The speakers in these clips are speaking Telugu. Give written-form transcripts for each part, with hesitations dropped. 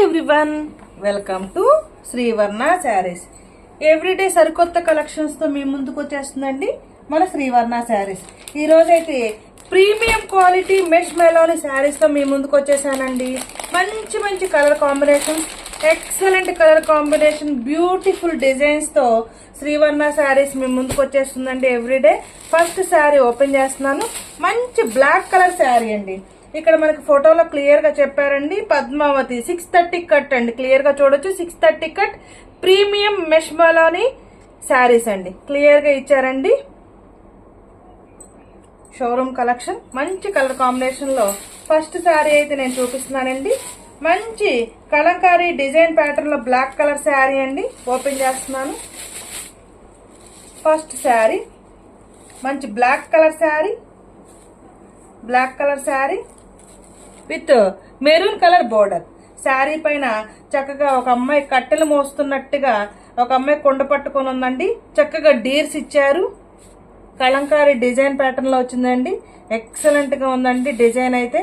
Everyone, welcome to Srivarna Sarees. Everyday సరికొత్త కలెక్షన్స్ తో మీ ముందుకు వచ్చేస్తుందండి మన శ్రీవర్ణ శారీస్. ఈ రోజైతే ప్రీమియం క్వాలిటీ మెష్ మెలోని శారీస్ తో మీ ముందుకు వచ్చేసానండి. మంచి మంచి colour combination, excellent colour combination, beautiful designs తో శ్రీవర్ణ శారీస్ మీ ముందుకు వచ్చేస్తుందండి ఎవ్రీడే. ఫస్ట్ శారీ ఓపెన్ చేస్తున్నాను. మంచి బ్లాక్ కలర్ శారీ అండి. ఇక్కడ మనకి ఫోటోలో క్లియర్ గా చెప్పారండి, పద్మావతి 630 కట్ అండి. క్లియర్ గా చూడొచ్చు, 630 కట్ ప్రీమియం మెష్ మెలోని శారీస్ అండి. క్లియర్ గా ఇచ్చారండి. షోరూమ్ కలెక్షన్, మంచి కలర్ కాంబినేషన్ లో ఫస్ట్ శారీ అయితే నేను చూపిస్తున్నానండి. మంచి కలంకారీ డిజైన్ ప్యాటర్న్ లో బ్లాక్ కలర్ శారీ అండి. ఓపెన్ చేస్తున్నాను. ఫస్ట్ శారీ మంచి black colour sari, black colour sari with maroon colour border. Sari పైన చక్కగా ఒక అమ్మాయి కట్టెలు మోస్తున్నట్టుగా ఒక అమ్మాయి కొండ పట్టుకొని ఉందండి. చక్కగా డీర్స్ ఇచ్చారు. కలంకారీ డిజైన్ ప్యాటర్న్ లో వచ్చిందండి. ఎక్సలెంట్ గా ఉందండి డిజైన్ అయితే.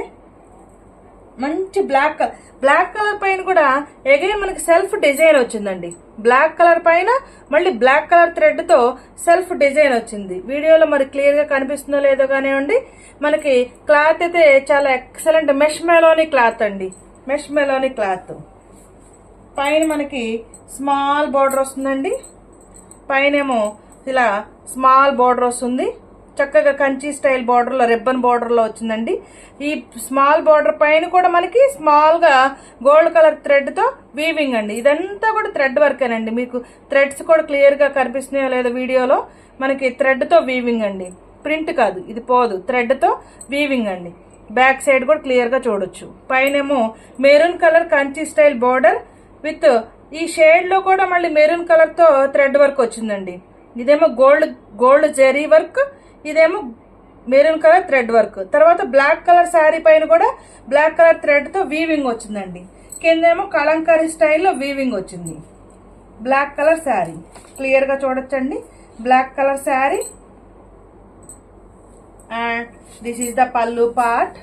మంచి బ్లాక్ కలర్ పైన కూడా ఎగైన్ మనకి సెల్ఫ్ డిజైన్ వచ్చిందండి. బ్లాక్ కలర్ పైన మళ్ళీ బ్లాక్ కలర్ థ్రెడ్ తో సెల్ఫ్ డిజైన్ వచ్చింది. వీడియోలో మరి క్లియర్ గా కనిపిస్తుందో లేదో కానివ్వండి. మనకి క్లాత్ అయితే చాలా ఎక్సలెంట్ మెష్ మెలోని క్లాత్ అండి. మెష్ మెలోని క్లాత్ పైన మనకి స్మాల్ బోర్డర్ వస్తుందండి. పైనేమో ఇలా స్మాల్ బోర్డర్ వస్తుంది. చక్కగా కంచి స్టైల్ బోర్డర్ లో, రిబ్బన్ బోర్డర్ లో వచ్చిందండి. ఈ స్మాల్ బోర్డర్ పైన కూడా మనకి స్మాల్ గా గోల్డ్ కలర్ థ్రెడ్ తో వీవింగ్ అండి. ఇదంతా కూడా థ్రెడ్ వర్కేనండి. మీకు థ్రెడ్స్ కూడా క్లియర్ గా కనిపిస్తున్నాయో లేదో వీడియోలో. మనకి థ్రెడ్ తో వీవింగ్ అండి, ప్రింట్ కాదు, ఇది పోదు, థ్రెడ్ తో వీవింగ్ అండి. బ్యాక్ సైడ్ కూడా క్లియర్ గా చూడొచ్చు. పైనేమో maroon colour Kanchi style border with ఈ షేడ్ లో కూడా మళ్ళీ మెరూన్ కలర్ తో థ్రెడ్ వర్క్ వచ్చిందండి. ఇదేమో గోల్డ్ జెరీ వర్క్, ఇదేమో మెరూన్ కలర్ థ్రెడ్ వర్క్. తర్వాత బ్లాక్ కలర్ శారీ పైన కూడా బ్లాక్ కలర్ థ్రెడ్ తో వీవింగ్ వచ్చిందండి. కిందేమో కలంకారీ స్టైల్లో వీవింగ్ వచ్చింది. బ్లాక్ కలర్ శారీ క్లియర్ గా చూడొచ్చండి. Black colour sari and this is the pallu part.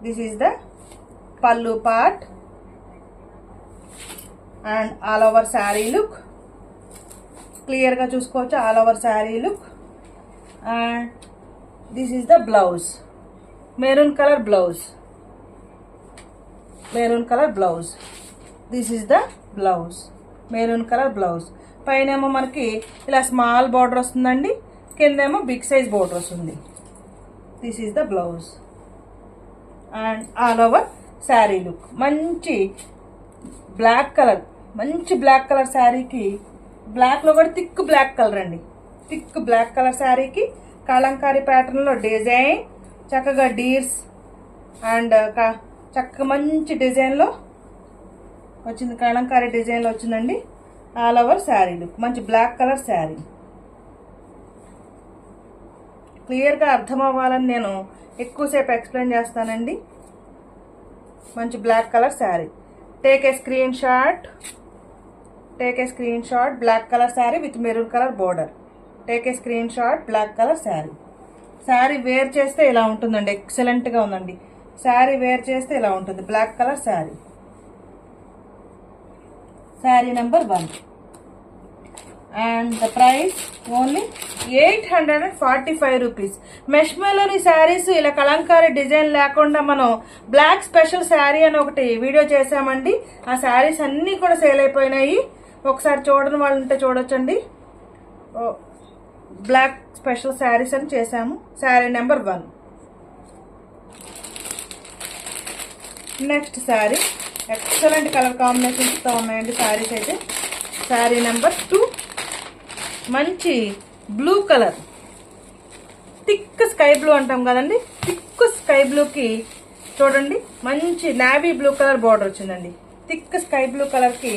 This is the pallu part and all over sari look clear గా చూసుకోవచ్చు. All over sari look and this is the blouse, maroon color blouse, maroon color blouse. This is the blouse, maroon color blouse. పైనేమో మనకి ఇలా స్మాల్ బార్డర్ వస్తుందండి, కిందేమో బిగ్ సైజ్ బార్డర్ వస్తుంది. This is the blouse and all over sari look. మంచి బ్లాక్ కలర్, మంచి బ్లాక్ కలర్ శారీకి బ్లాక్ లో కూడా థిక్ బ్లాక్ కలర్ అండి. థిక్ బ్లాక్ కలర్ శారీకి కలంకారీ ప్యాటర్న్ లో డిజైన్, చక్కగా డీర్స్ అండ్ చక్కగా మంచి డిజైన్ లో వచ్చింది. కలంకారీ డిజైన్ లో వచ్చిందండి. All over sari look. మంచి బ్లాక్ కలర్ శారీ. క్లియర్ గా అర్థం అవ్వాలని నేను ఎక్కువసేపు ఎక్స్ప్లెయిన్ చేస్తానండి. మంచి black colour sari. Take a screenshot, take a screenshot. Black colour sari with maroon colour border. Take a screenshot. Black colour sari. Sari wear చేస్తే ఇలా ఉంటుందండి. ఎక్సలెంట్ గా ఉందండి. శారీ వేర్ చేస్తే ఇలా ఉంటుంది. Black colour sari. Sari number 1 and the price only 845 rupees. Mesh మెలోని శారీస్ ఇలా కలంకారీ డిజైన్ లేకుండా మనం బ్లాక్ స్పెషల్ శారీ అని ఒకటి వీడియో చేసామండి. ఆ శారీస్ అన్ని కూడా సేల్ అయిపోయినాయి. ఒకసారి చూడని వాళ్ళు ఉంటే చూడొచ్చండి. బ్లాక్ స్పెషల్ శారీస్ అని చేసాము. Sari number 1. Next sari excellent colour combinations తో ఉన్నాయండి శారీస్ అయితే. శారీ నెంబర్ 2 మంచి blue colour, thick sky blue అంటాం కదండి. థిక్ స్కై బ్లూకి చూడండి మంచి నావీ బ్లూ కలర్ బోర్డర్ వచ్చిందండి. థిక్ స్కై బ్లూ కలర్ కి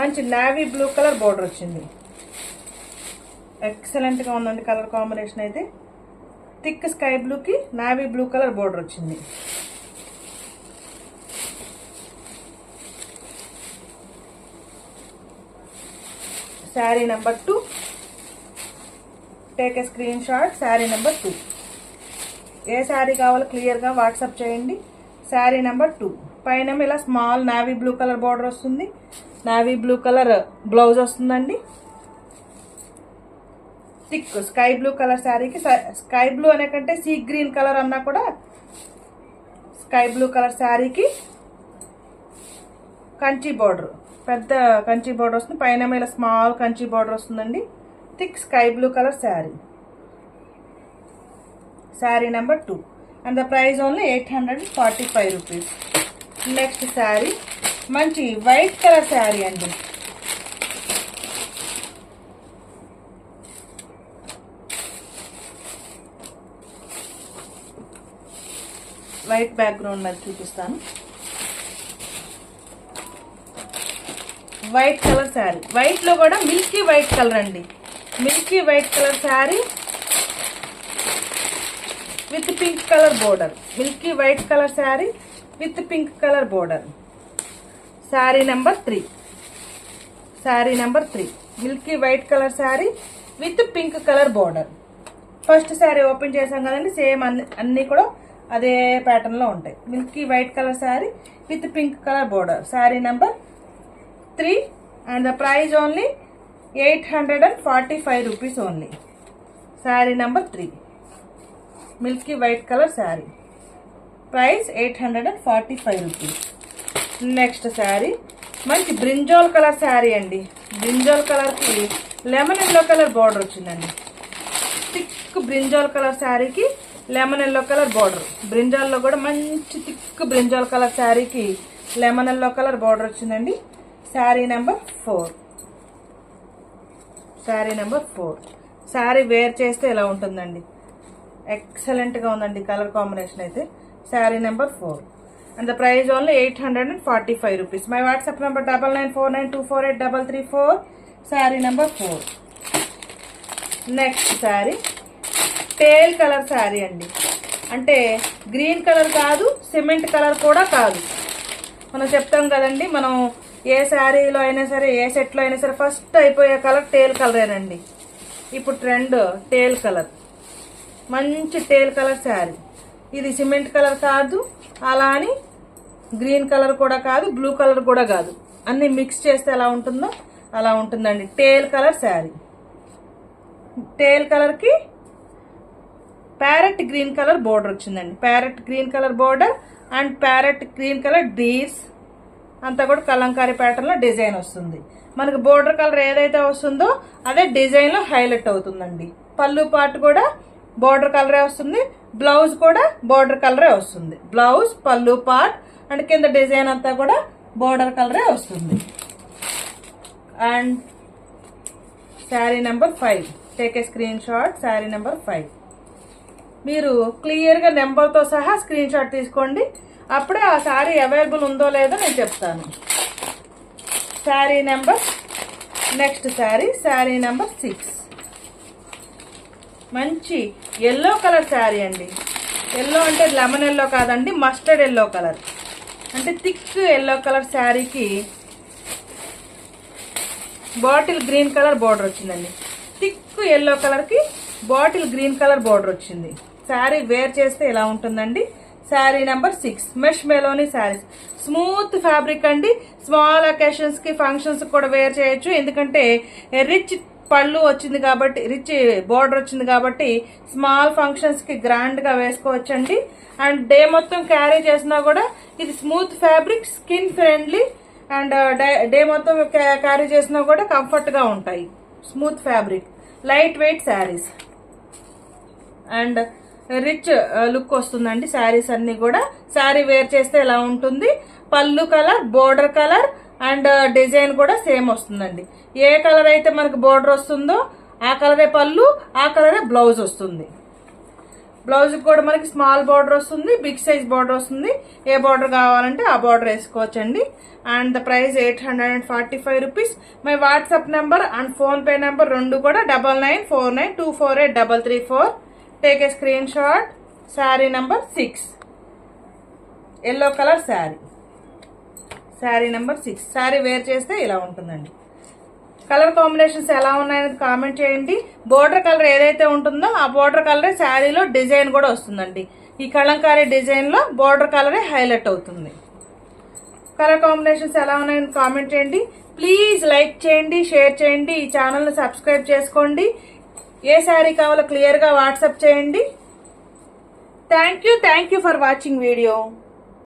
మంచి నావీ బ్లూ కలర్ బోర్డర్ వచ్చింది. ఎక్సలెంట్ గా ఉందండి కలర్ కాంబినేషన్ అయితే. థిక్ స్కై బ్లూకి నావీ బ్లూ కలర్ బోర్డర్ వచ్చింది. Sari number 2. Take a screenshot. Sari number 2. ఏ శారీ కావాలో క్లియర్ గా వాట్సాప్ చేయండి. శారీ నెంబర్ 2 పైన ఇలా small navy blue colour border వస్తుంది. నావీ బ్లూ కలర్ బ్లౌజ్ వస్తుందండి. థిక్ స్కై బ్లూ కలర్ శారీకి, స్కై బ్లూ అనే కంటే సీ గ్రీన్ కలర్ అన్నా కూడా స్కై బ్లూ కలర్ శారీకి కంచి బార్డర్, పెద్ద కంచి బార్డర్ వస్తుంది. పైన ఇలా స్మాల్ కంచి బార్డర్ వస్తుందండి. Thick sky blue colour sari. Sari number 2 and the price only 845 rupees. Next sari మంచి వైట్ కలర్ శారీ అండి. వైట్ బ్యాక్గ్రౌండ్ మీద చూపిస్తాను. వైట్ కలర్ శారీ, వైట్ లో కూడా మిల్కీ వైట్ కలర్ అండి. Milky white colour sari with pink colour border. Milky white colour sari with pink colour border. Sari number 3. Sari number 3 milky white colour sari with pink colour border. First sari open చేసాం కదండి, సేమ్ అన్ని కూడా అదే ప్యాటర్న్ లో ఉంటాయి. Milky white colour sari with pink colour border. Sari number 3 and the price only 845 rupees only. Sari number 3 milky white colour sari, price 845 rupees. Next sari మంచి బ్రింజాల్ కలర్ శారీ అండి. బ్రింజాల్ కలర్కి లెమన్ ఎల్లో కలర్ బార్డర్ వచ్చిందండి. థిక్ బ్రింజాల్ కలర్ శారీకి లెమన్ ఎల్లో కలర్ బార్డర్. బ్రింజాల్లో కూడా మంచి థిక్ బ్రింజాల్ కలర్ శారీకి లెమన్ ఎల్లో కలర్ బార్డర్ వచ్చిందండి. Sari number 4. Sari number 4. Sari wear చేస్తే ఎలా ఉంటుందండి, ఎక్సలెంట్ గా ఉందండి కలర్ కాంబినేషన్ అయితే. Sari number 4 and the price only 845 rupees. My WhatsApp number 9949248334. Sari number 4. Next sari teal colour sari అండి. అంటే గ్రీన్ కలర్ కాదు, సిమెంట్ కలర్ కూడా కాదు. మనం చెప్తాం కదండి, మనం ఏ శారీలో అయినా సరే, ఏ సెట్లో అయినా సరే ఫస్ట్ అయిపోయే కలర్ టేల్ కలరేనండి. ఇప్పుడు ట్రెండ్ టేల్ కలర్. మంచి టేల్ కలర్ శారీ. ఇది సిమెంట్ కలర్ కాదు, అలా అని గ్రీన్ కలర్ కూడా కాదు, బ్లూ కలర్ కూడా కాదు. అన్ని మిక్స్ చేస్తే ఎలా ఉంటుందో అలా ఉంటుందండి టేల్ కలర్ శారీ. టేల్ కలర్ కి ప్యారెట్ గ్రీన్ కలర్ బోర్డర్ వచ్చిందండి. Parrot green colour border and parrot green colour deers అంతా కూడా కలంకారీ ప్యాటర్న్ లో డిజైన్ వస్తుంది. మనకు బోర్డర్ కలర్ ఏదైతే వస్తుందో అదే డిజైన్ లో హైలైట్ అవుతుందండి. పళ్ళు పార్ట్ కూడా బోర్డర్ కలరే వస్తుంది, బ్లౌజ్ కూడా బోర్డర్ కలరే వస్తుంది. బ్లౌజ్, పళ్ళు పార్ట్ అండ్ కింద డిజైన్ అంతా కూడా బోర్డర్ కలరే వస్తుంది. And sari number 5. Take a screenshot. Sari number 5. మీరు క్లియర్ గా నెంబర్ తో సహా స్క్రీన్ షాట్ తీసుకోండి, అప్పుడే ఆ శారీ అవైలబుల్ ఉందో లేదో నేను చెప్తాను. Sari number next sari number 6. మంచి ఎల్లో కలర్ శారీ అండి. ఎల్లో అంటే లెమన్ ఎల్లో కాదండి, మస్టర్డ్ ఎల్లో కలర్. అంటే థిక్ ఎల్లో కలర్ శారీకి బాటిల్ గ్రీన్ కలర్ బార్డర్ వచ్చిందండి. థిక్ ఎల్లో కలర్ కి బాటిల్ గ్రీన్ కలర్ బార్డర్ వచ్చింది. శారీ వేర్ చేస్తే ఎలా ఉంటుందండి. Sari number 6 mesh Meloni saris. Smooth fabric అండి. స్మాల్ అకేషన్స్ కి, ఫంక్షన్స్ కూడా వేర్ చేయొచ్చు. ఎందుకంటే రిచ్ పళ్ళు వచ్చింది కాబట్టి, రిచ్ బోర్డర్ వచ్చింది కాబట్టి స్మాల్ ఫంక్షన్స్ కి గ్రాండ్ గా వేసుకోవచ్చండి. అండ్ డే మొత్తం క్యారీ చేసినా కూడా ఇది smooth fabric, skin friendly and day మొత్తం క్యారీ చేసినా కూడా కంఫర్ట్ గా ఉంటాయి. Smooth fabric, light weight saris and rich look వస్తుందండి శారీస్ అన్ని కూడా. శారీ వేర్ చేస్తే ఎలా ఉంటుంది, పళ్ళు colour, border colour and design కూడా సేమ్ వస్తుందండి. ఏ కలర్ అయితే మనకు బోర్డర్ వస్తుందో ఆ కలరే పళ్ళు, ఆ కలరే బ్లౌజ్ వస్తుంది. బ్లౌజ్ కూడా మనకి స్మాల్ బార్డర్ వస్తుంది, బిగ్ సైజ్ బార్డర్ వస్తుంది. ఏ బార్డర్ కావాలంటే ఆ బార్డర్ వేసుకోవచ్చండి. And the price 845 rupees. My WhatsApp number and PhonePe number రెండు కూడా 9949248334. Take a screenshot. Sari number 6 yellow colour sari. Sari number 6 sari wear చేస్తే ఇలా ఉంటుందండి. కలర్ కాంబినేషన్స్ ఎలా ఉన్నాయనేది కామెంట్ చేయండి. బోర్డర్ కలర్ ఏదైతే ఉంటుందో ఆ బోర్డర్ కలరే శారీలో డిజైన్ కూడా వస్తుందండి. ఈ కలంకారీ డిజైన్ లో బోర్డర్ కలరే హైలైట్ అవుతుంది. కలర్ కాంబినేషన్స్ ఎలా ఉన్నాయని కామెంట్ చేయండి. ప్లీజ్ లైక్ చేయండి, షేర్ చేయండి, ఈ ఛానల్ని సబ్స్క్రైబ్ చేసుకోండి. ఏ శారీ కావాలో క్లియర్గా వాట్సాప్ చేయండి. Thank you for watching video.